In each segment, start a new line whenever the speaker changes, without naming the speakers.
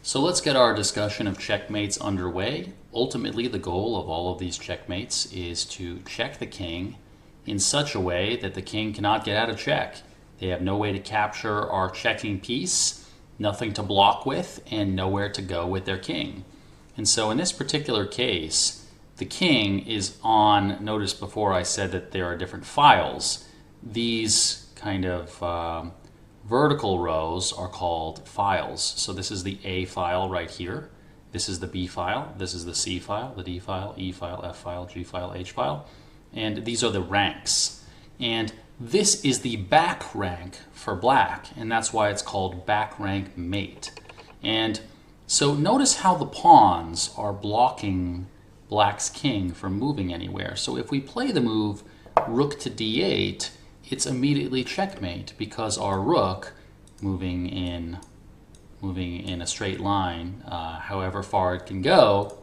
So let's get our discussion of checkmates underway. Ultimately, the goal of all of these checkmates is to check the king in such a way that the king cannot get out of check. They have no way to capture our checking piece, nothing to block with, and nowhere to go with their king. And so in this particular case, the king is on, notice before I said that there are different files. These kind of vertical rows are called files. So this is the A file right here. This is the B file. This is the C file, the D file, E file, F file, G file, H file. And these are the ranks. And this is the back rank for black, and that's why it's called back rank mate. And so notice how the pawns are blocking black's king from moving anywhere. So if we play the move rook to d8, it's immediately checkmate because our rook, moving in a straight line, however far it can go,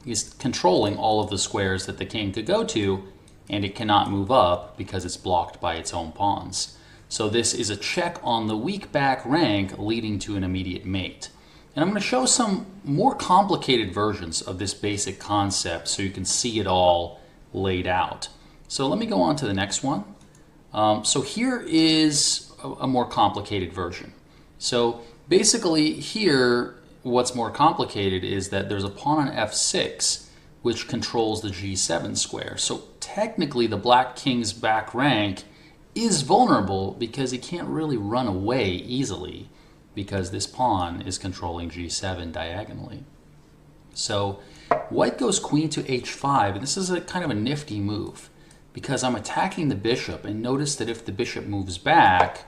is controlling all of the squares that the king could go to, and it cannot move up because it's blocked by its own pawns. So this is a check on the weak back rank leading to an immediate mate. And I'm going to show some more complicated versions of this basic concept so you can see it all laid out. So let me go on to the next one. So here is a more complicated version. So basically here, what's more complicated is that there's a pawn on f6 which controls the g7 square. So technically the black king's back rank is vulnerable because he can't really run away easily because this pawn is controlling g7 diagonally. So white goes queen to h5, and this is a kind of a nifty move because I'm attacking the bishop, and notice that if the bishop moves back,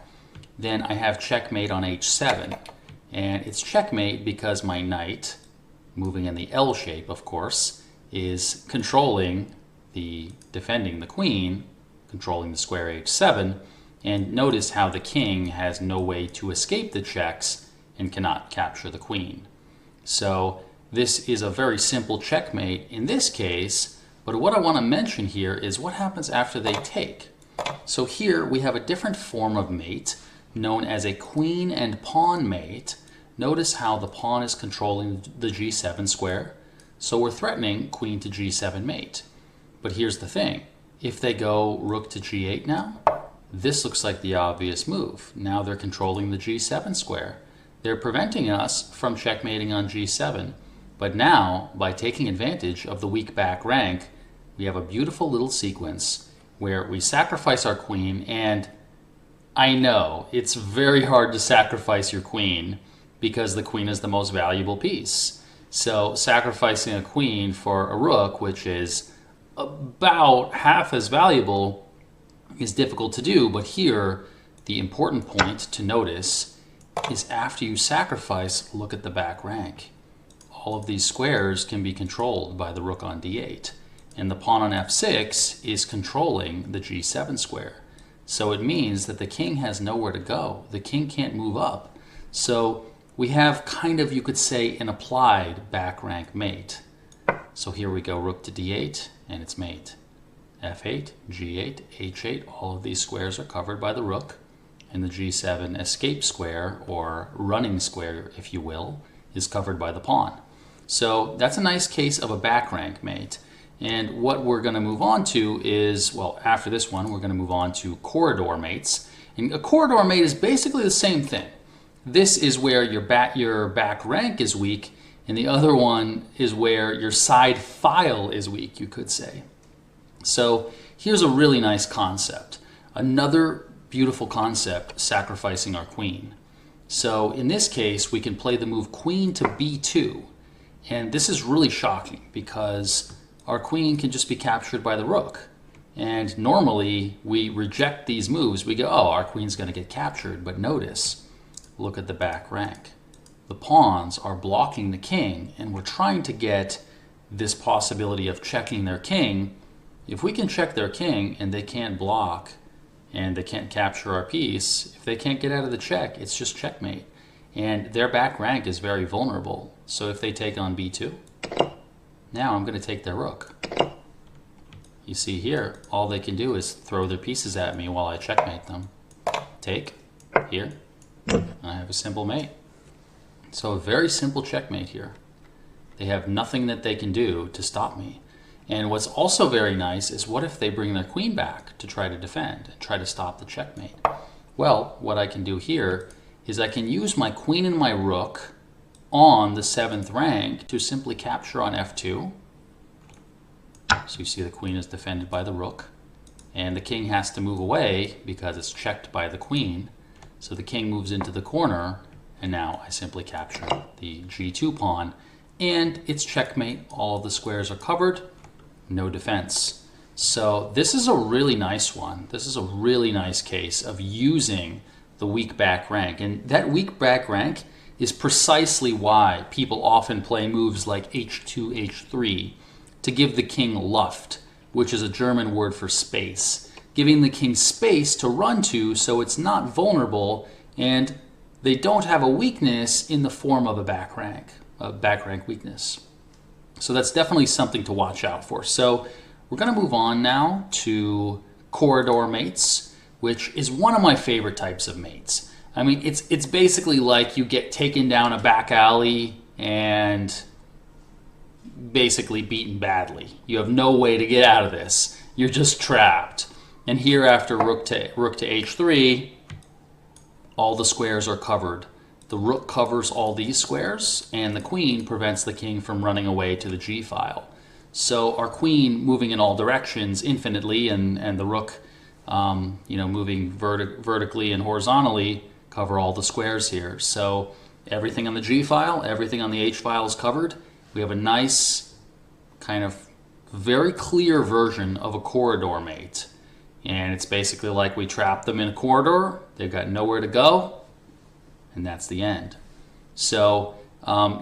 then I have checkmate on h7. And it's checkmate because my knight, moving in the L shape, of course, is controlling defending the queen, controlling the square h7, and notice how the king has no way to escape the checks and cannot capture the queen. So this is a very simple checkmate in this case, but what I want to mention here is what happens after they take. So here we have a different form of mate known as a queen and pawn mate. Notice how the pawn is controlling the g7 square. So we're threatening queen to g7 mate. But here's the thing. If they go rook to g8 now, this looks like the obvious move. Now they're controlling the g7 square. They're preventing us from checkmating on g7. But now, by taking advantage of the weak back rank, we have a beautiful little sequence where we sacrifice our queen, and I know it's very hard to sacrifice your queen because the queen is the most valuable piece. So sacrificing a queen for a rook, which is about half as valuable, is difficult to do. But here, the important point to notice is after you sacrifice, look at the back rank. All of these squares can be controlled by the rook on d8. And the pawn on f6 is controlling the g7 square. So it means that the king has nowhere to go. The king can't move up. So we have kind of, you could say, an applied back rank mate. So here we go, rook to d8, and it's mate. f8, g8, h8, all of these squares are covered by the rook. And the g7 escape square, or running square, if you will, is covered by the pawn. So that's a nice case of a back rank mate. And what we're going to move on to is, well, after this one, we're going to move on to corridor mates. And a corridor mate is basically the same thing. This is where your back rank is weak, and the other one is where your side file is weak, you could say. So here's a really nice concept. Another beautiful concept, sacrificing our queen. So in this case, we can play the move queen to b2. And this is really shocking because our queen can just be captured by the rook. And normally we reject these moves. We go, oh, our queen's going to get captured. But notice, look at the back rank. The pawns are blocking the king, and we're trying to get this possibility of checking their king. If we can check their king and they can't block and they can't capture our piece, if they can't get out of the check, it's just checkmate. And their back rank is very vulnerable. So if they take on b2, now I'm going to take their rook. You see here, all they can do is throw their pieces at me while I checkmate them. Take, here, and I have a simple mate. So a very simple checkmate here. They have nothing that they can do to stop me. And what's also very nice is what if they bring their queen back to try to defend and try to stop the checkmate? Well, what I can do here is I can use my queen and my rook on the 7th rank to simply capture on f2. So you see the queen is defended by the rook, and the king has to move away because it's checked by the queen. So the king moves into the corner, and now I simply capture the g2 pawn, and it's checkmate. All of the squares are covered, no defense. So this is a really nice one. This is a really nice case of using the weak back rank, and that weak back rank is precisely why people often play moves like h2, h3 to give the king Luft, which is a German word for space, giving the king space to run to so it's not vulnerable and they don't have a weakness in the form of a back rank weakness. So that's definitely something to watch out for. So we're going to move on now to corridor mates, which is one of my favorite types of mates. I mean, it's basically like you get taken down a back alley and basically beaten badly. You have no way to get out of this. You're just trapped. And here after rook to h3, all the squares are covered. The rook covers all these squares, and the queen prevents the king from running away to the g file. So our queen moving in all directions infinitely, and the rook moving vertically and horizontally cover all the squares here. So everything on the g file, everything on the h file is covered. We have a nice kind of very clear version of a corridor mate. And it's basically like we trap them in a corridor, they've got nowhere to go, and that's the end. So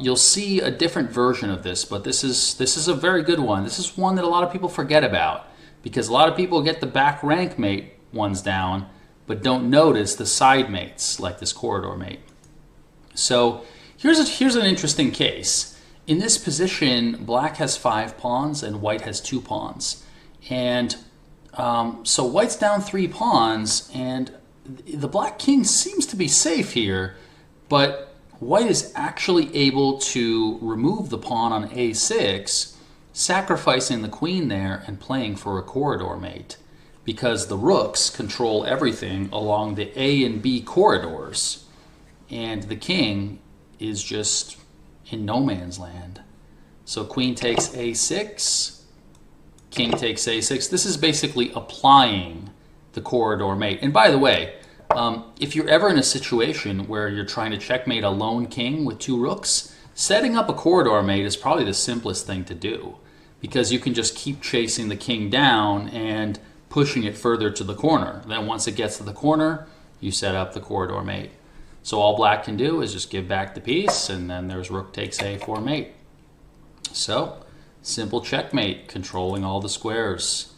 you'll see a different version of this, but this is a very good one. This is one that a lot of people forget about, because a lot of people get the back rank mate ones down, but don't notice the side mates, like this corridor mate. So here's an interesting case. In this position, black has 5 pawns and white has 2 pawns. And so white's down 3 pawns, and the black king seems to be safe here, but white is actually able to remove the pawn on a6, sacrificing the queen there and playing for a corridor mate, because the rooks control everything along the A and B corridors, and the king is just in no man's land. So queen takes a6, king takes a6. This is basically applying the corridor mate. And by the way, if you're ever in a situation where you're trying to checkmate a lone king with 2 rooks, setting up a corridor mate is probably the simplest thing to do, because you can just keep chasing the king down and pushing it further to the corner. Then once it gets to the corner, you set up the corridor mate. So all black can do is just give back the piece, and then there's rook takes a4 mate. So simple checkmate, controlling all the squares.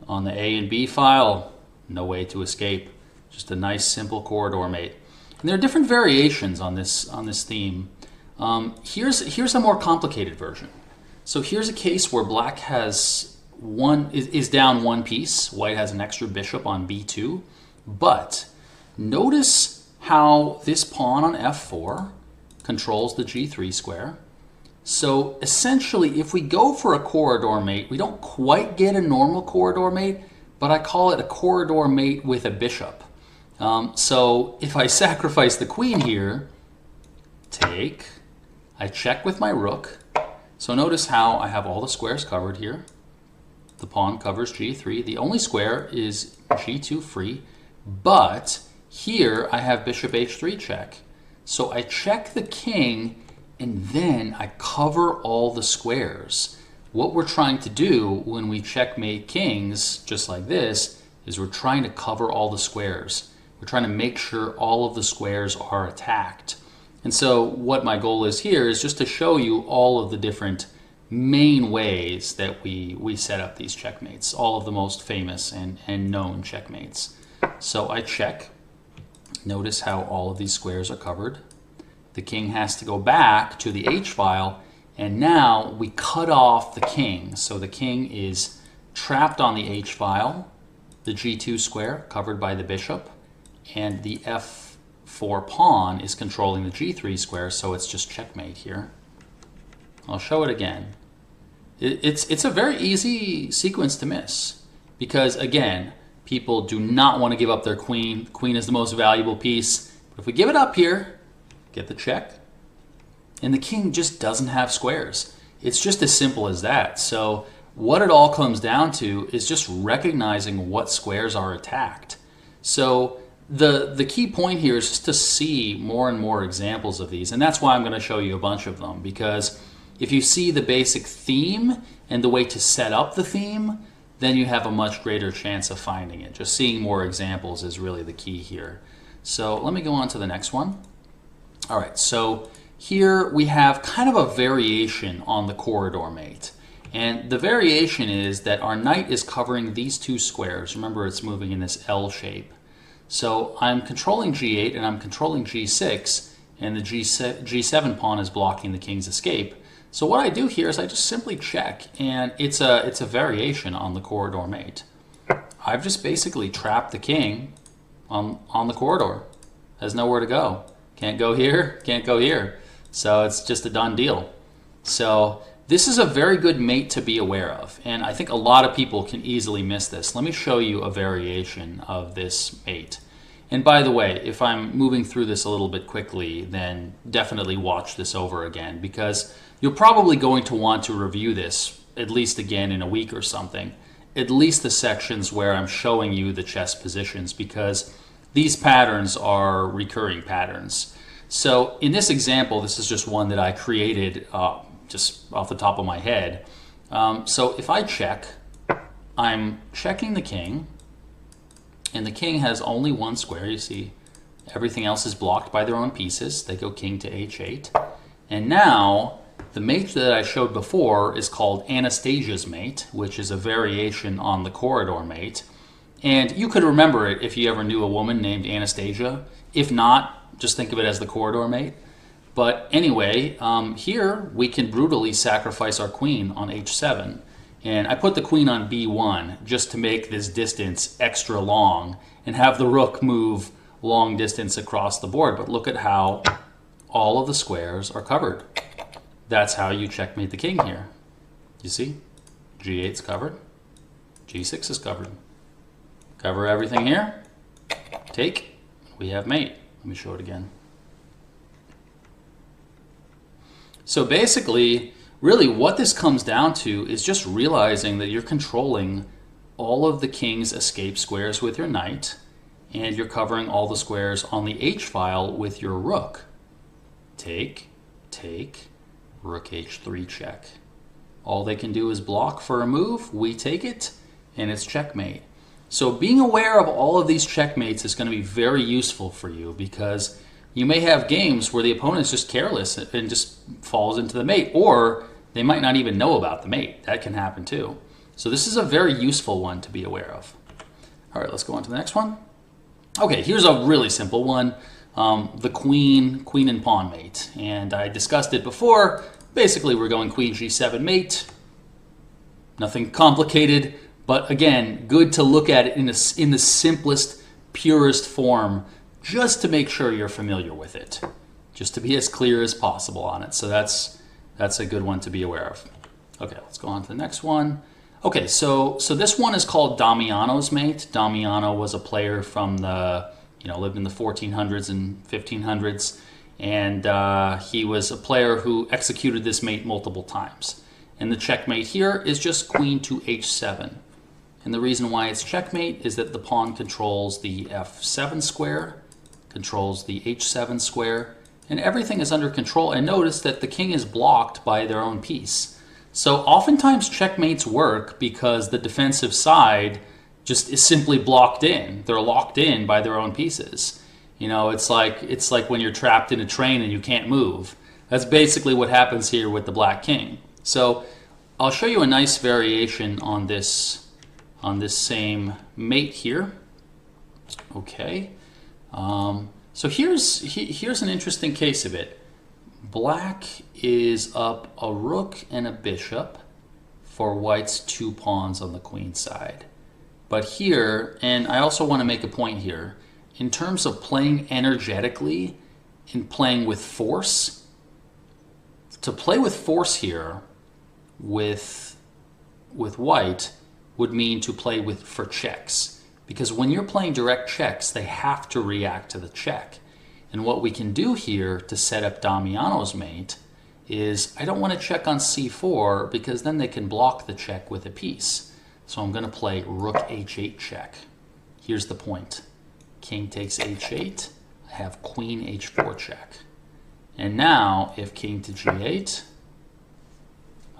On the A and B file, no way to escape. Just a nice simple corridor mate. And there are different variations on this theme. Here's a more complicated version. So here's a case where black has is down 1 piece. White has an extra bishop on b2. But notice how this pawn on f4 controls the g3 square. So essentially, if we go for a corridor mate, we don't quite get a normal corridor mate, but I call it a corridor mate with a bishop. So if I sacrifice the queen here, take, I check with my rook. So notice how I have all the squares covered here. The pawn covers g3. The only square is g2 free, but here I have bishop h3 check. So I check the king, and then I cover all the squares. What we're trying to do when we checkmate kings, just like this, is we're trying to cover all the squares. We're trying to make sure all of the squares are attacked. And so what my goal is here is just to show you all of the different main ways that we set up these checkmates, all of the most famous and known checkmates. So I check. Notice how all of these squares are covered. The king has to go back to the h file, and now we cut off the king. So the king is trapped on the h file, the g2 square covered by the bishop, and the e4 pawn is controlling the g3 square, so it's just checkmate here. I'll show it again. It's a very easy sequence to miss because, again, people do not want to give up their queen. Queen is the most valuable piece. But if we give it up here, get the check, and the king just doesn't have squares. It's just as simple as that. So what it all comes down to is just recognizing what squares are attacked. So the key point here is just to see more and more examples of these, and that's why I'm going to show you a bunch of them, because if you see the basic theme and the way to set up the theme, then you have a much greater chance of finding it. Just seeing more examples is really the key here. So let me go on to the next one. All right, so here we have kind of a variation on the corridor mate. And the variation is that our knight is covering these two squares. Remember, it's moving in this L shape. So I'm controlling g8 and I'm controlling g6, and the g7 pawn is blocking the king's escape. So what I do here is I just simply check, and it's a variation on the corridor mate. I've just basically trapped the king on the corridor. Has nowhere to go. Can't go here, can't go here. So it's just a done deal. So this is a very good mate to be aware of, and I think a lot of people can easily miss this. Let me show you a variation of this mate. And by the way, if I'm moving through this a little bit quickly, then definitely watch this over again, because you're probably going to want to review this at least again in a week or something, at least the sections where I'm showing you the chess positions, because these patterns are recurring patterns. So in this example, this is just one that I created just off the top of my head. So if I check, I'm checking the king, and the king has only one square. You see, everything else is blocked by their own pieces. They go king to h8. And now, the mate that I showed before is called Anastasia's mate, which is a variation on the corridor mate. And you could remember it if you ever knew a woman named Anastasia. If not, just think of it as the corridor mate. But anyway, here we can brutally sacrifice our queen on h7. And I put the queen on b1 just to make this distance extra long and have the rook move long distance across the board. But look at how all of the squares are covered. That's how you checkmate the king here. You see? g8's covered. g6 is covered. Cover everything here. Take. We have mate. Let me show it again. So basically, really what this comes down to is just realizing that you're controlling all of the king's escape squares with your knight, and you're covering all the squares on the h-file with your rook. Take, take, rook h3 check. All they can do is block for a move, we take it, and it's checkmate. So being aware of all of these checkmates is going to be very useful for you, because you may have games where the opponent is just careless and just falls into the mate, or they might not even know about the mate. That can happen too. So this is a very useful one to be aware of. All right, let's go on to the next one. Okay, here's a really simple one. The queen and pawn mate. And I discussed it before. Basically, we're going queen g7 mate. Nothing complicated, but again, good to look at it in the simplest, purest form, just to make sure you're familiar with it, just to be as clear as possible on it. So that's a good one to be aware of. Okay, let's go on to the next one. Okay, so this one is called Damiano's mate. Damiano was a player from lived in the 1400s and 1500s, and he was a player who executed this mate multiple times. And the checkmate here is just queen to h7. And the reason why it's checkmate is that the pawn controls the f7 square, controls the h7 square, and everything is under control. And notice that the king is blocked by their own piece. So oftentimes checkmates work because the defensive side just is simply blocked in. They're locked in by their own pieces. You know, it's like when you're trapped in a train and you can't move. That's basically what happens here with the black king. So I'll show you a nice variation on this same mate here. Okay. So here's an interesting case of it. Black is up a rook and a bishop for white's 2 pawns on the queen side. But here, and I also want to make a point here, in terms of playing energetically and playing with force, to play with force here with white would mean to play for checks. Because when you're playing direct checks, they have to react to the check. And what we can do here to set up Damiano's mate is I don't want to check on c4 because then they can block the check with a piece. So I'm going to play rook h8 check. Here's the point. King takes h8. I have queen h4 check. And now if king to g8,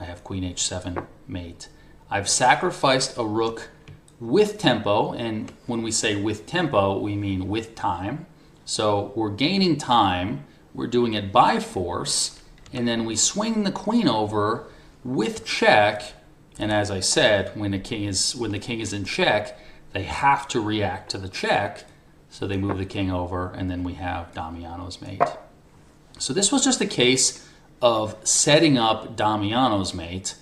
I have queen h7 mate. I've sacrificed a rook with tempo, and when we say with tempo, we mean with time. So we're gaining time, we're doing it by force, and then we swing the queen over with check, and as I said, when the king is in check, they have to react to the check, so they move the king over, and then we have Damiano's mate. So this was just a case of setting up Damiano's mate,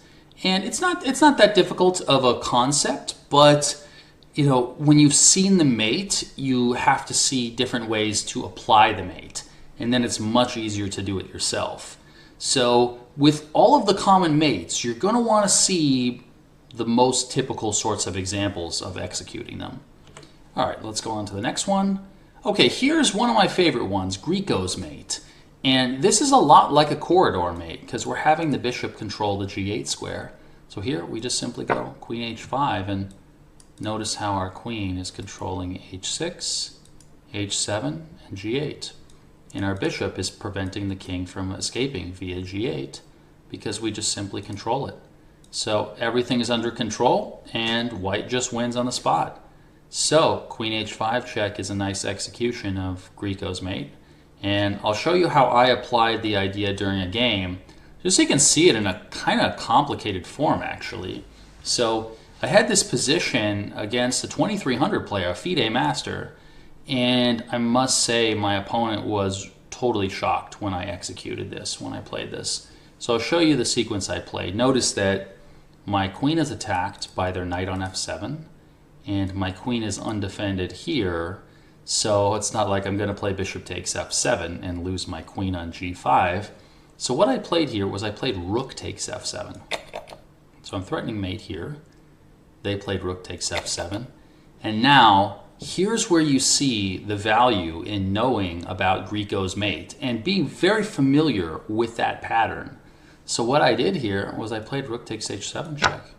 and it's not that difficult of a concept, but you know, when you've seen the mate, you have to see different ways to apply the mate, and then it's much easier to do it yourself. So with all of the common mates, you're going to want to see the most typical sorts of examples of executing them. All right, let's go on to the next one. Okay, here's one of my favorite ones, Grieco's mate. And this is a lot like a corridor mate because we're having the bishop control the g8 square. So here we just simply go queen h5, and notice how our queen is controlling h6, h7, and g8. And our bishop is preventing the king from escaping via g8 because we just simply control it. So everything is under control and white just wins on the spot. So queen h5 check is a nice execution of Grieco's mate. And I'll show you how I applied the idea during a game, just so you can see it in a kind of complicated form actually. So I had this position against a 2300 player, a FIDE master, and I must say my opponent was totally shocked when I executed this, when I played this. So I'll show you the sequence I played. Notice that my queen is attacked by their knight on f7, and my queen is undefended here, so it's not like I'm going to play bishop takes f7 and lose my queen on g5. So what I played here was I played rook takes f7. So I'm threatening mate here. They played rook takes f7. And now, here's where you see the value in knowing about Grieco's mate and being very familiar with that pattern. So what I did here was I played rook takes h7 check.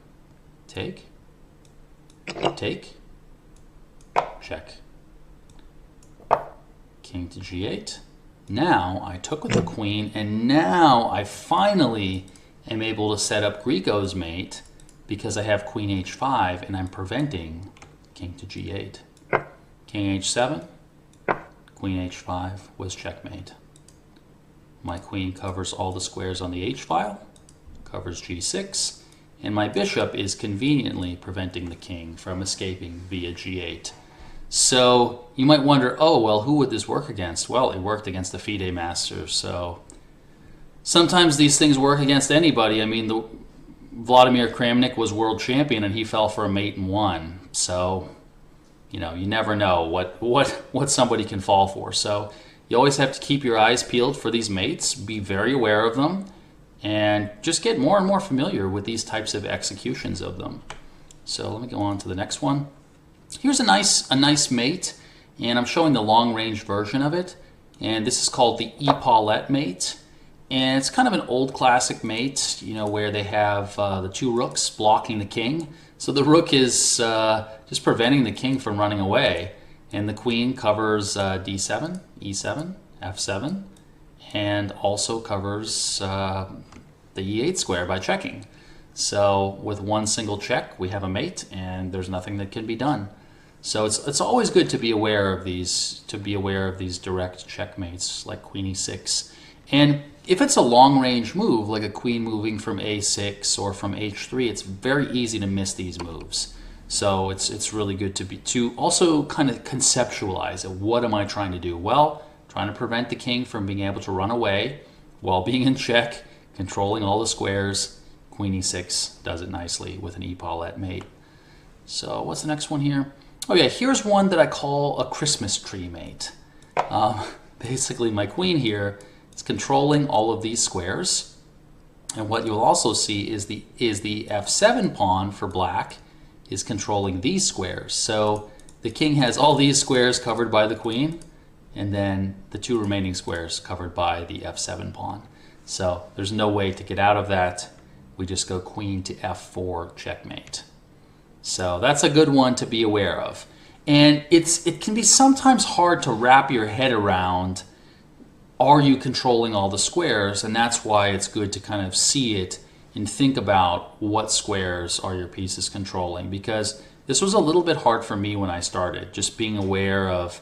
Take, take, check. King to g8. Now I took with the queen, and now I finally am able to set up Grieco's mate because I have queen h5 and I'm preventing king to g8. King h7, queen h5 was checkmate. My queen covers all the squares on the h-file, covers g6, and my bishop is conveniently preventing the king from escaping via g8. So you might wonder, oh, well, who would this work against? Well, it worked against the FIDE master, so sometimes these things work against anybody. I mean, Vladimir Kramnik was world champion and he fell for a mate and won. So, you know, you never know what somebody can fall for. So you always have to keep your eyes peeled for these mates, be very aware of them, and just get more and more familiar with these types of executions of them. So let me go on to the next one. Here's a nice mate, and I'm showing the long-range version of it, and this is called the Paulette mate. And it's kind of an old classic mate, you know, where they have the two rooks blocking the king. So the rook is just preventing the king from running away, and the queen covers d7, e7, f7, and also covers the e8 square by checking. So with one single check, we have a mate, and there's nothing that can be done. So it's always good to be aware of these direct checkmates like queen e6. And if it's a long-range move, like a queen moving from a6 or from h3, it's very easy to miss these moves. So it's really good to also kind of conceptualize it. What am I trying to do? Well, trying to prevent the king from being able to run away while being in check, controlling all the squares. Queen e6 does it nicely with an Paulette mate. So what's the next one here? Oh yeah, here's one that I call a Christmas tree mate. Basically, my queen here is controlling all of these squares. And what you'll also see is the f7 pawn for black is controlling these squares. So the king has all these squares covered by the queen, and then the two remaining squares covered by the f7 pawn. So there's no way to get out of that. We just go queen to f4 checkmate. So that's a good one to be aware of. And it can be sometimes hard to wrap your head around, are you controlling all the squares? And that's why it's good to kind of see it and think about what squares are your pieces controlling. Because this was a little bit hard for me when I started, just being aware of,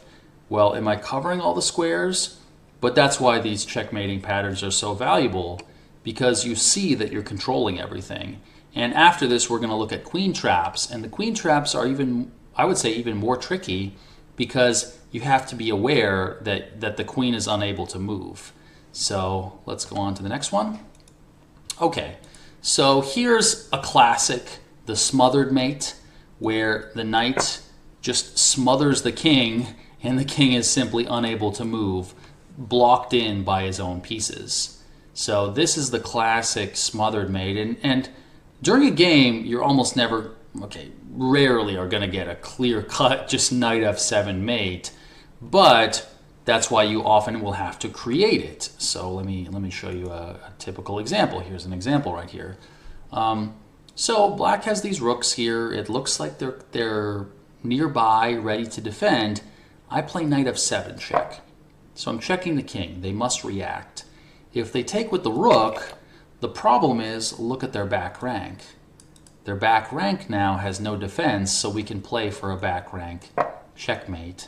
well, am I covering all the squares? But that's why these checkmating patterns are so valuable, because you see that you're controlling everything. And after this, we're going to look at queen traps. And the queen traps are even, I would say, even more tricky, because you have to be aware that the queen is unable to move. So let's go on to the next one. Okay, so here's a classic, the smothered mate, where the knight just smothers the king, and the king is simply unable to move, blocked in by his own pieces. So this is the classic smothered mate. And during a game, you're almost never, rarely are going to get a clear-cut just knight f7 mate, but that's why you often will have to create it. So let me show you a typical example. Here's an example right here. So black has these rooks here. It looks like they're nearby, ready to defend. I play knight f7 check. So I'm checking the king. They must react. If they take with the rook, the problem is, look at their back rank. Their back rank now has no defense, so we can play for a back rank checkmate.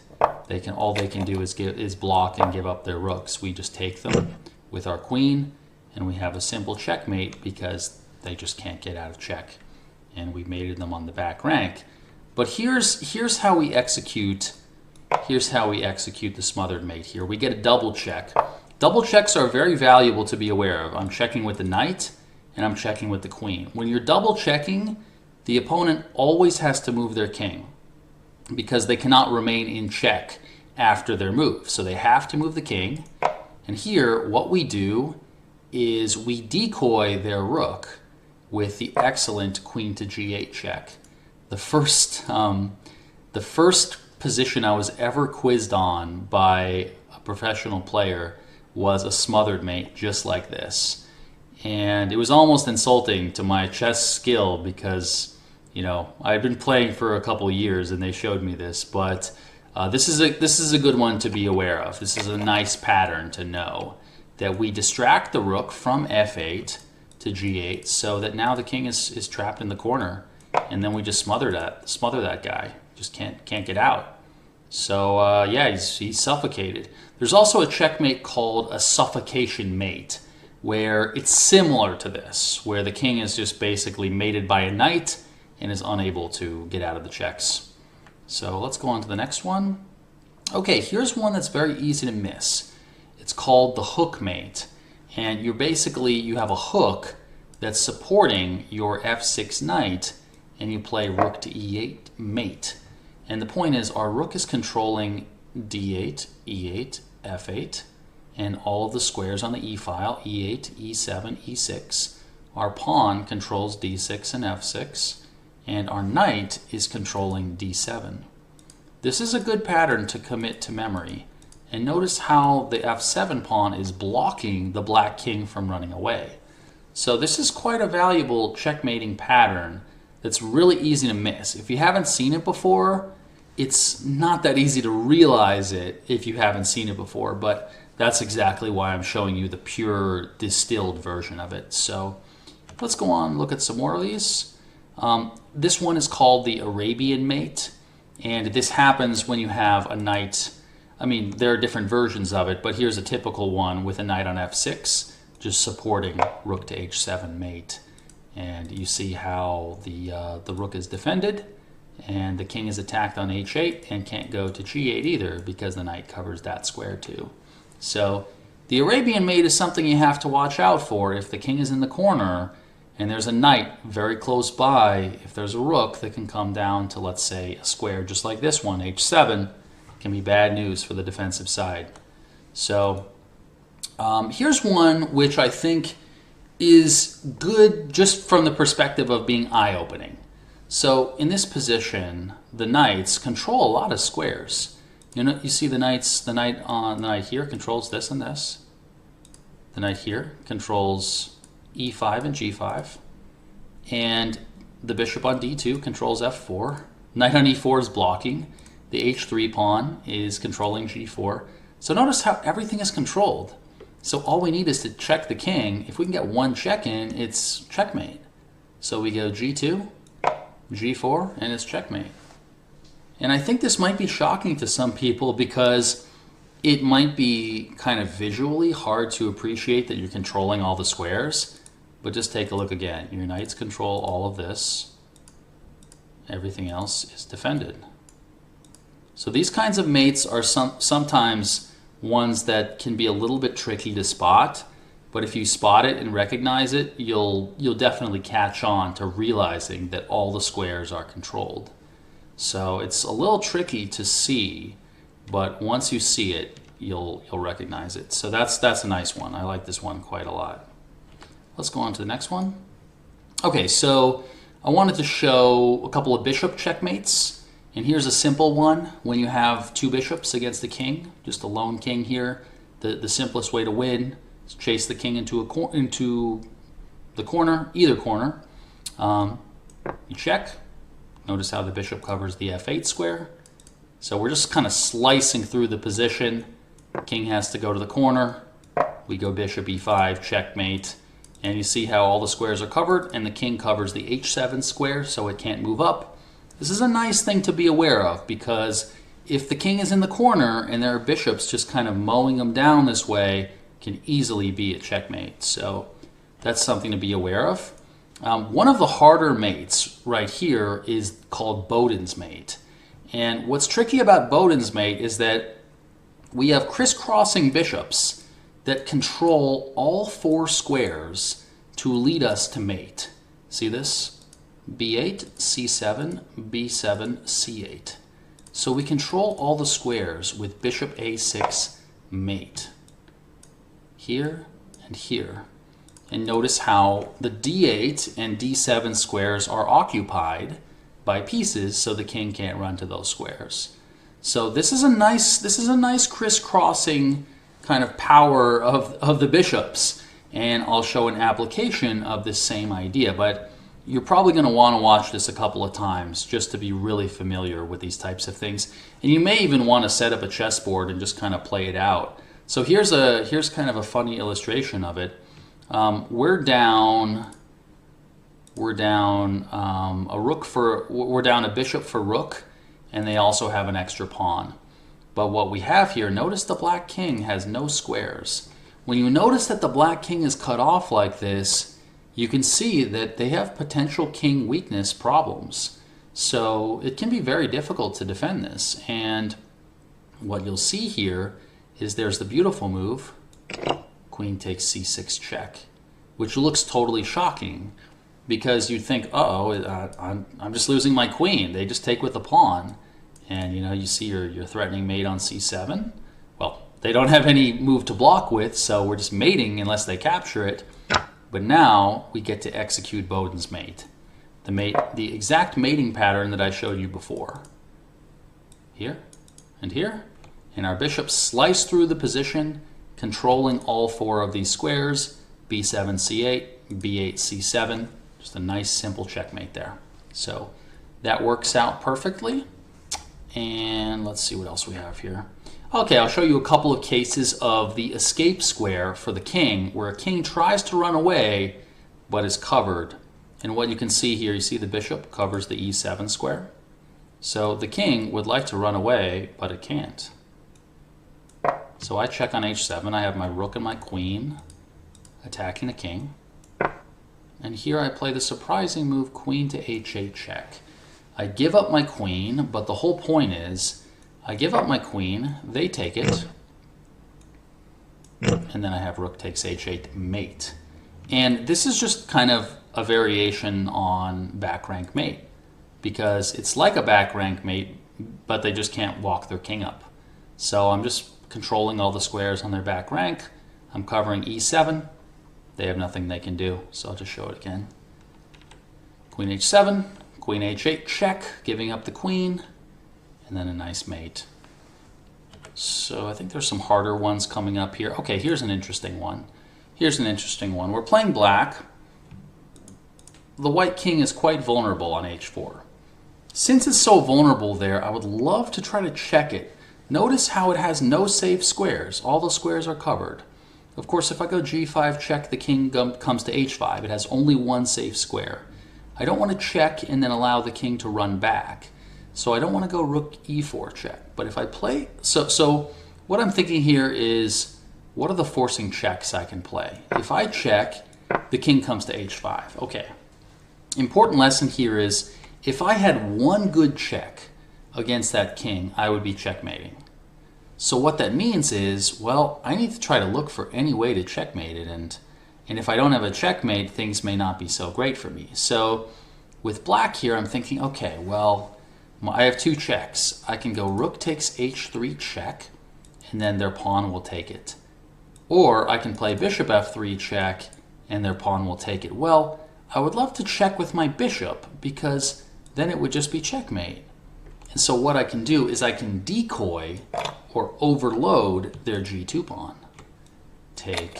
All they can do is block and give up their rooks. We just take them with our queen, and we have a simple checkmate because they just can't get out of check, and we mated them on the back rank. But here's how we execute. Here's how we execute the smothered mate here. We get a double check. Double checks are very valuable to be aware of. I'm checking with the knight, and I'm checking with the queen. When you're double checking, the opponent always has to move their king, because they cannot remain in check after their move. So they have to move the king. And here, what we do is we decoy their rook with the excellent queen to g8 check. The first position I was ever quizzed on by a professional player was a smothered mate just like this. And it was almost insulting to my chess skill, because I've been playing for a couple years and they showed me this, but this is a good one to be aware of. This is a nice pattern to know, that we distract the rook from f8 to g8, so that now the king is trapped in the corner, and then we just smother that guy. Just can't get out. So yeah, he's suffocated. There's also a checkmate called a suffocation mate, where it's similar to this, where the king is just basically mated by a knight and is unable to get out of the checks. So let's go on to the next one. Okay, here's one that's very easy to miss. It's called the hook mate. And you have a hook that's supporting your f6 knight, and you play rook to e8 mate. And the point is, our rook is controlling d8, e8, f8, and all of the squares on the e file, e8, e7, e6. Our pawn controls d6 and f6, and our knight is controlling d7. This is a good pattern to commit to memory. And notice how the f7 pawn is blocking the black king from running away. So this is quite a valuable checkmating pattern that's really easy to miss. If you haven't seen it before, it's not that easy to realize it if you haven't seen it before, but that's exactly why I'm showing you the pure distilled version of it. So let's go on and look at some more of these. This one is called the Arabian mate, and this happens when you have a knight. I mean, there are different versions of it, but here's a typical one with a knight on f6, just supporting rook to h7 mate. And you see how the rook is defended, and the king is attacked on h8 and can't go to g8 either, because the knight covers that square too. So the Arabian mate is something you have to watch out for. If the king is in the corner and there's a knight very close by, if there's a rook that can come down to, let's say, a square just like this one, h7, can be bad news for the defensive side. So here's one which I think is good just from the perspective of being eye-opening. So in this position, the knights control a lot of squares. You know, you see the knight here controls this and this. The knight here controls e5 and g5. And the bishop on d2 controls f4. Knight on e4 is blocking. The h3 pawn is controlling g4. So notice how everything is controlled. So all we need is to check the king. If we can get one check in, it's checkmate. So we go g2, g4, and it's checkmate. And I think this might be shocking to some people because it might be kind of visually hard to appreciate that you're controlling all the squares. But just take a look again. Your knights control all of this. Everything else is defended. So these kinds of mates are sometimes ones that can be a little bit tricky to spot. But if you spot it and recognize it, you'll definitely catch on to realizing that all the squares are controlled. So it's a little tricky to see, but once you see it, you'll recognize it. So that's a nice one. I like this one quite a lot. Let's go on to the next one. Okay, so I wanted to show a couple of bishop checkmates. And here's a simple one. When you have two bishops against the king, just a lone king here, the simplest way to win is chase the king into the corner, either corner. You check. Notice how the bishop covers the f8 square. So we're just kind of slicing through the position. King has to go to the corner. We go bishop e5, checkmate. And you see how all the squares are covered, and the king covers the h7 square, so it can't move up. This is a nice thing to be aware of, because if the king is in the corner and there are bishops just kind of mowing them down this way, it can easily be a checkmate. So that's something to be aware of. One of the harder mates right here is called Boden's mate. And what's tricky about Boden's mate is that we have crisscrossing bishops that control all four squares to lead us to mate. See this? b8, c7, b7, c8. So we control all the squares with bishop a6 mate. Here and here. And notice how the d8 and d7 squares are occupied by pieces, so the king can't run to those squares. So this is a nice crisscrossing kind of power of the bishops. And I'll show an application of this same idea, but you're probably going to want to watch this a couple of times just to be really familiar with these types of things. And you may even want to set up a chessboard and just kind of play it out. So here's kind of a funny illustration of it. We're down a bishop for rook, and they also have an extra pawn. But what we have here, notice the black king has no squares. When you notice that the black king is cut off like this, you can see that they have potential king weakness problems. So it can be very difficult to defend this. And what you'll see here is there's the beautiful move, queen takes c6 check, which looks totally shocking because you think, I'm just losing my queen. They just take with the pawn. And you see your threatening mate on c7. Well, they don't have any move to block with, so we're just mating unless they capture it. But now we get to execute Boden's mate. The exact mating pattern that I showed you before. Here and here. And our bishops slice through the position, controlling all four of these squares. b7, c8, b8, c7. Just a nice simple checkmate there. So that works out perfectly. And let's see what else we have here. Okay, I'll show you a couple of cases of the escape square for the king, where a king tries to run away, but is covered. And what you can see here, you see the bishop covers the e7 square. So the king would like to run away, but it can't. So I check on h7. I have my rook and my queen attacking the king. And here I play the surprising move, queen to h8 check. I give up my queen, but the whole point is I give up my queen, they take it, and then I have rook takes h8 mate. And this is just kind of a variation on back rank mate, because it's like a back rank mate, but they just can't walk their king up. So I'm just controlling all the squares on their back rank. I'm covering e7. They have nothing they can do, so I'll just show it again. Queen h7, queen h8 check, giving up the queen, and then a nice mate. So I think there's some harder ones coming up here. Okay, here's an interesting one. Here's an interesting one. We're playing black. The white king is quite vulnerable on h4. Since it's so vulnerable there, I would love to try to check it. Notice how it has no safe squares. All the squares are covered. Of course, if I go g5 check, the king comes to h5. It has only one safe square. I don't want to check and then allow the king to run back. So I don't want to go rook e4 check. But if I play... So what I'm thinking here is, what are the forcing checks I can play? If I check, the king comes to h5. Okay. Important lesson here is, if I had one good check against that king, I would be checkmating. So what that means is, well, I need to try to look for any way to checkmate it, and if I don't have a checkmate, things may not be so great for me. So with black here, I'm thinking, okay, well, I have two checks. I can go rook takes h3 check, and then their pawn will take it. Or I can play bishop f3 check, and their pawn will take it. Well, I would love to check with my bishop, because then it would just be checkmate. And so what I can do is I can decoy or overload their g2 pawn. Take.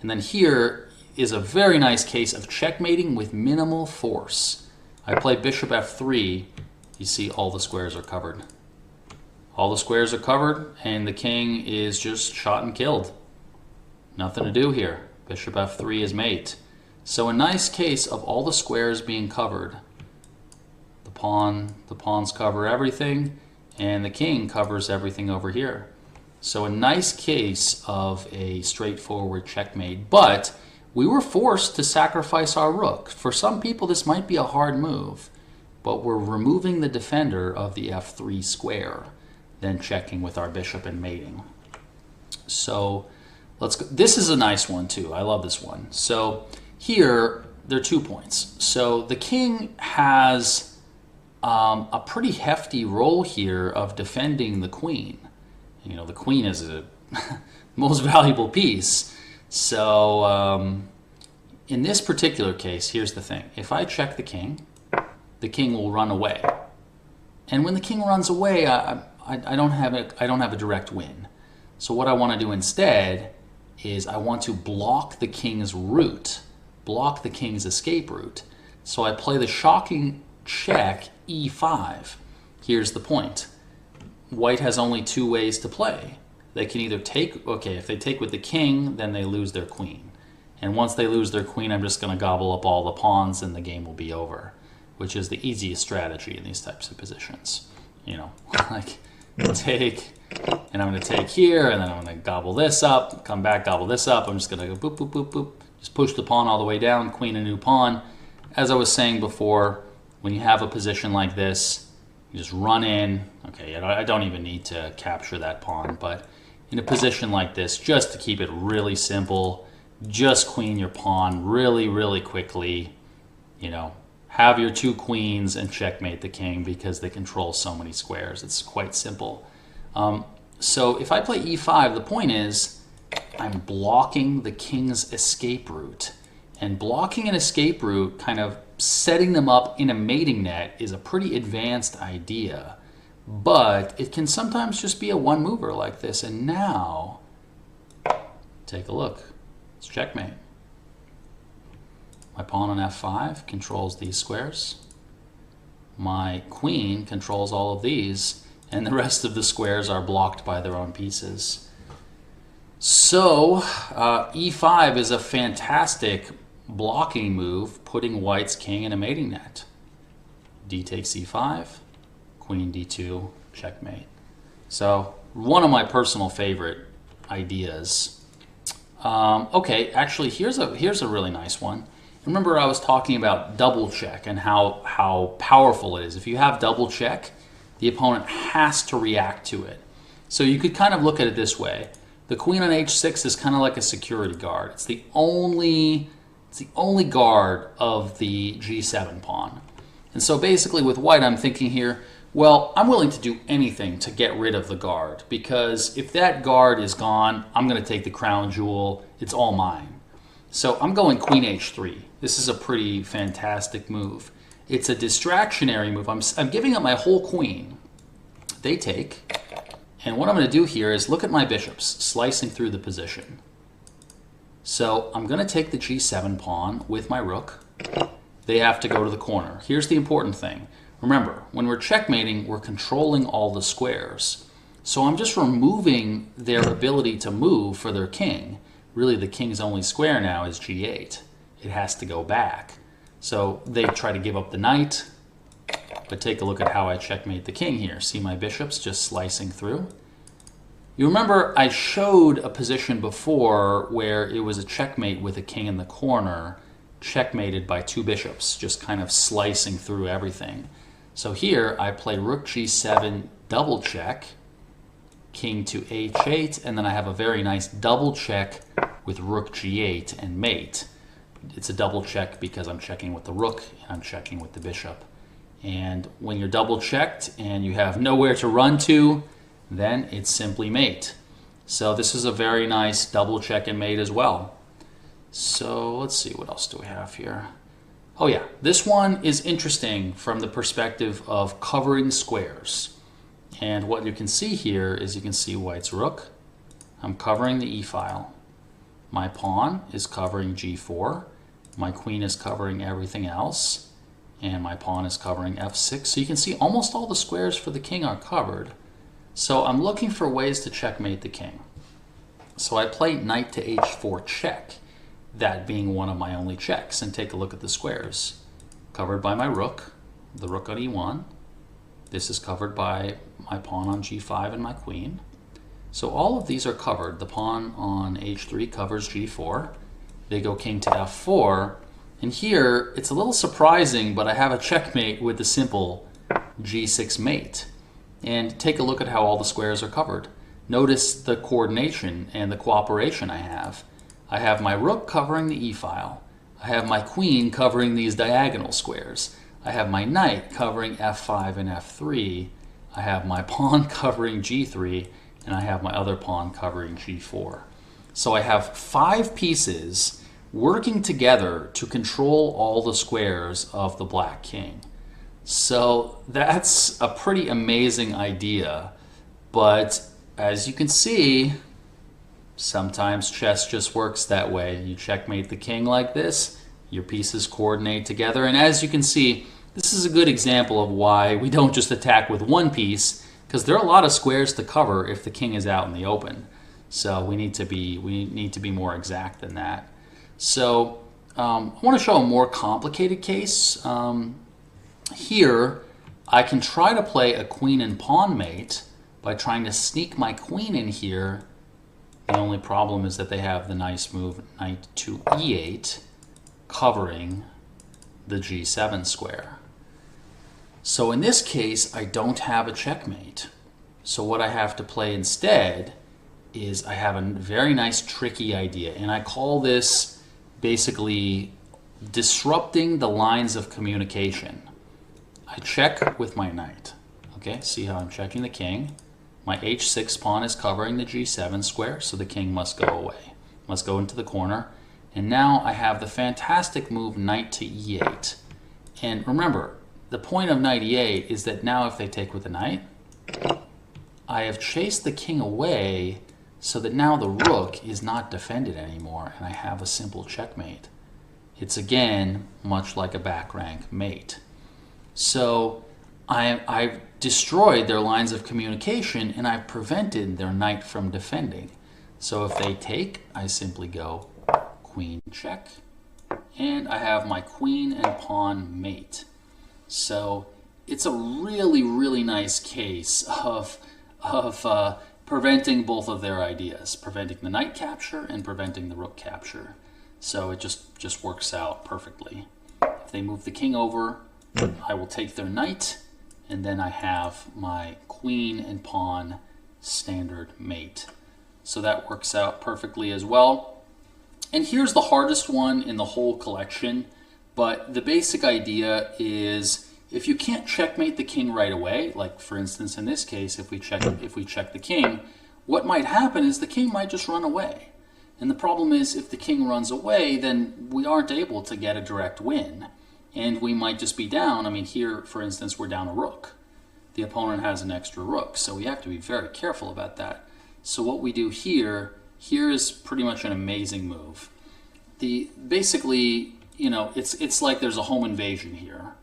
And then here is a very nice case of checkmating with minimal force. I play bishop f3. You see all the squares are covered. All the squares are covered, and the king is just shot and killed. Nothing to do here. Bishop f3 is mate. So a nice case of all the squares being covered. The pawns cover everything, and the king covers everything over here. So a nice case of a straightforward checkmate, but we were forced to sacrifice our rook. For some people, this might be a hard move, but we're removing the defender of the f3 square, then checking with our bishop and mating. So let's go. This is a nice one too. I love this one. So here, there are 2 points. So the king has a pretty hefty role here of defending the queen. You know, the queen is the most valuable piece. So in this particular case, here's the thing. If I check the king will run away. And when the king runs away, I don't have a direct win. So what I want to do instead is I want to block the king's route, block the king's escape route. So I play the shocking check e5. Here's the point. White has only 2 ways to play. They can either take, okay, if they take with the king, then they lose their queen. And once they lose their queen, I'm just going to gobble up all the pawns and the game will be over, which is the easiest strategy in these types of positions. You know, like take, and I'm going to take here, and then I'm going to gobble this up, come back, gobble this up. I'm just going to go boop, boop, boop, boop. Just push the pawn all the way down, queen a new pawn. As I was saying before, when you have a position like this, you just run in. Okay, I don't even need to capture that pawn, but in a position like this, just to keep it really simple, just queen your pawn really, really quickly. You know, have your 2 queens and checkmate the king because they control so many squares. It's quite simple. So if I play e5, the point is I'm blocking the king's escape route. And blocking an escape route, kind of setting them up in a mating net, is a pretty advanced idea. But it can sometimes just be a one mover like this. And now, take a look. It's checkmate. My pawn on f5 controls these squares. My queen controls all of these. And the rest of the squares are blocked by their own pieces. So e5 is a fantastic blocking move, putting white's king in a mating net. D takes e5, queen d2, checkmate. So one of my personal favorite ideas. Okay, actually here's a really nice one. Remember I was talking about double check and how powerful it is. If you have double check, the opponent has to react to it. So you could kind of look at it this way. The queen on h6 is kind of like a security guard. It's the only It's the only guard of the g7 pawn. And so basically with white, I'm thinking here, well, I'm willing to do anything to get rid of the guard, because if that guard is gone, I'm going to take the crown jewel. It's all mine. So I'm going queen h3. This is a pretty fantastic move. It's a distractionary move. I'm giving up my whole queen. They take. And what I'm going to do here is look at my bishops slicing through the position. So I'm going to take the g7 pawn with my rook. They have to go to the corner. Here's the important thing. Remember, when we're checkmating, we're controlling all the squares. So I'm just removing their ability to move for their king. Really, the king's only square now is g8. It has to go back. So they try to give up the knight. But take a look at how I checkmate the king here. See my bishops just slicing through? You remember I showed a position before where it was a checkmate with a king in the corner, checkmated by two bishops, just kind of slicing through everything. So here I play rook g7, double check, king to h8, and then I have a very nice double check with rook g8 and mate. It's a double check because I'm checking with the rook and I'm checking with the bishop. And when you're double checked and you have nowhere to run to, then it's simply mate. So this is a very nice double check and mate as well. So let's see, what else do we have here? Oh yeah, this one is interesting from the perspective of covering squares. And what you can see here is you can see white's rook. I'm covering the e-file. My pawn is covering g4. My queen is covering everything else. And my pawn is covering f6. So you can see almost all the squares for the king are covered. So I'm looking for ways to checkmate the king. So I play knight to h4 check, that being one of my only checks. And take a look at the squares. Covered by my rook, the rook on e1. This is covered by my pawn on g5 and my queen. So all of these are covered. The pawn on h3 covers g4. They go king to f4. And here, it's a little surprising, but I have a checkmate with the simple g6 mate. And take a look at how all the squares are covered. Notice the coordination and the cooperation I have. I have my rook covering the e-file. I have my queen covering these diagonal squares. I have my knight covering f5 and f3. I have my pawn covering g3, and I have my other pawn covering g4. So I have 5 pieces working together to control all the squares of the black king. So that's a pretty amazing idea, but as you can see, sometimes chess just works that way. You checkmate the king like this, your pieces coordinate together, and as you can see, this is a good example of why we don't just attack with one piece, because there are a lot of squares to cover if the king is out in the open. So we need to be more exact than that. So I want to show a more complicated case. Here, I can try to play a queen and pawn mate by trying to sneak my queen in here. The only problem is that they have the nice move knight to e8 covering the g7 square. So in this case, I don't have a checkmate. So what I have to play instead is I have a very nice tricky idea, and I call this basically disrupting the lines of communication. I check with my knight. Okay, see how I'm checking the king. My h6 pawn is covering the g7 square, so the king must go away, must go into the corner. And now I have the fantastic move knight to e8. And remember, the point of knight e8 is that now if they take with the knight, I have chased the king away so that now the rook is not defended anymore, and I have a simple checkmate. It's again much like a back rank mate. So I've destroyed their lines of communication, and I've prevented their knight from defending. So if they take, I simply go queen check, and I have my queen and pawn mate. So it's a really, really nice case of preventing both of their ideas, preventing the knight capture and preventing the rook capture. So it just works out perfectly. If they move the king over, I will take their knight, and then I have my queen and pawn standard mate. So that works out perfectly as well. And here's the hardest one in the whole collection, but the basic idea is if you can't checkmate the king right away, like for instance in this case, if we check the king, what might happen is the king might just run away. And the problem is if the king runs away, then we aren't able to get a direct win. And we might just be down. I mean, here, for instance, we're down a rook. The opponent has an extra rook, so we have to be very careful about that. So what we do here is pretty much an amazing move. Basically, you know, it's like there's a home invasion here,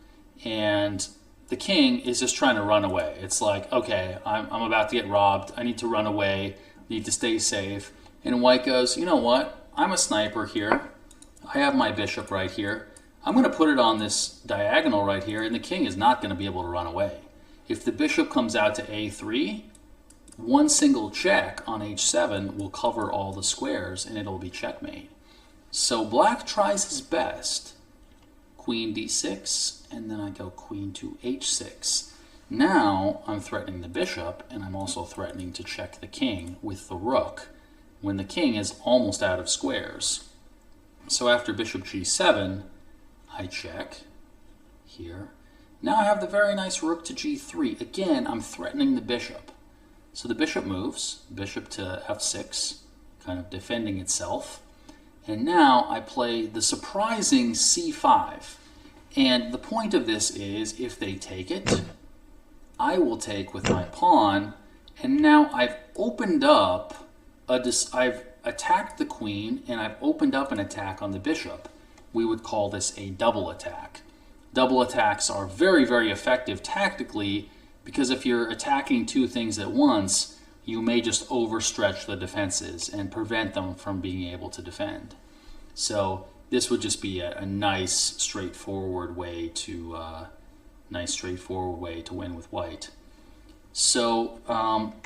and the king is just trying to run away. It's like, okay, I'm about to get robbed. I need to run away. Need to stay safe. And white goes, you know what? I'm a sniper here. I have my bishop right here. I'm going to put it on this diagonal right here, and the king is not going to be able to run away. If the bishop comes out to a3, one single check on h7 will cover all the squares, and it'll be checkmate. So black tries his best. Queen d6, and then I go queen to h6. Now I'm threatening the bishop, and I'm also threatening to check the king with the rook when the king is almost out of squares. So after bishop g7, I check here. Now I have the very nice rook to g3. Again, I'm threatening the bishop. So the bishop moves, bishop to f6, kind of defending itself. And now I play the surprising c5. And the point of this is, if they take it, I will take with my pawn. And now I've opened up, I've attacked the queen, and I've opened up an attack on the bishop. We would call this a double attack. Double attacks are very, very effective tactically, because if you're attacking two things at once, you may just overstretch the defenses and prevent them from being able to defend. So this would just be a nice, straightforward way to win with white. So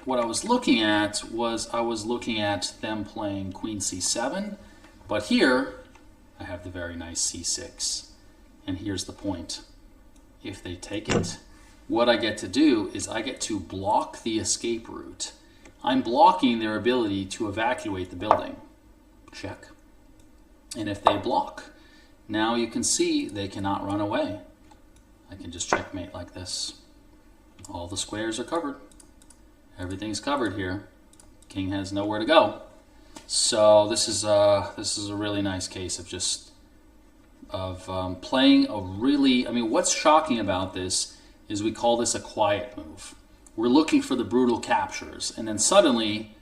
what I was looking at was them playing queen c7, but here I have the very nice c6. And here's the point. If they take it, what I get to do is I get to block the escape route. I'm blocking their ability to evacuate the building. Check. And if they block, now you can see they cannot run away. I can just checkmate like this. All the squares are covered. Everything's covered here. King has nowhere to go. So this is a really nice case of playing a really, I mean, what's shocking about this is we call this a quiet move. We're looking for the brutal captures, and then suddenly,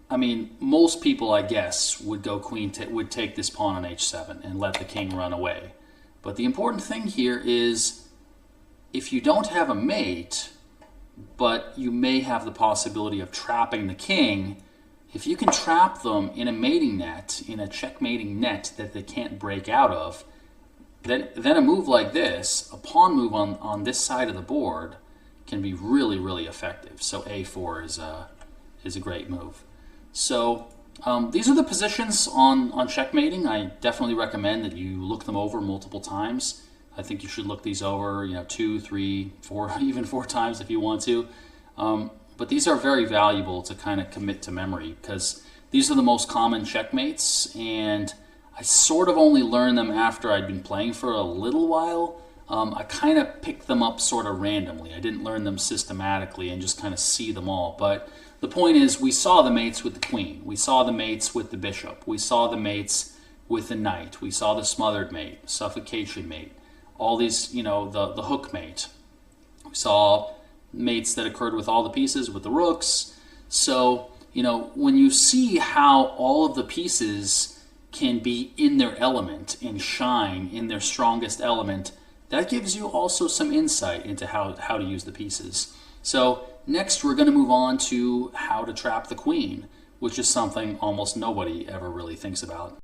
I mean, most people, I guess, would go would take this pawn on h7 and let the king run away. But the important thing here is, if you don't have a mate, but you may have the possibility of trapping the king, if you can trap them in a mating net, in a checkmating net that they can't break out of, then a move like this, a pawn move on this side of the board, can be really, really effective. So a4 is a great move. So these are the positions on checkmating. I definitely recommend that you look them over multiple times. I think you should look these over, 2, 3, 4, even 4 times if you want to. But these are very valuable to kind of commit to memory, because these are the most common checkmates, and I sort of only learned them after I'd been playing for a little while. I kind of picked them up sort of randomly. I didn't learn them systematically and just kind of see them all. But the point is, we saw the mates with the queen. We saw the mates with the bishop. We saw the mates with the knight. We saw the smothered mate, suffocation mate, all these, the hook mate. We saw mates that occurred with all the pieces, with the rooks. So, when you see how all of the pieces can be in their element and shine in their strongest element, that gives you also some insight into how to use the pieces. So next we're going to move on to how to trap the queen, which is something almost nobody ever really thinks about.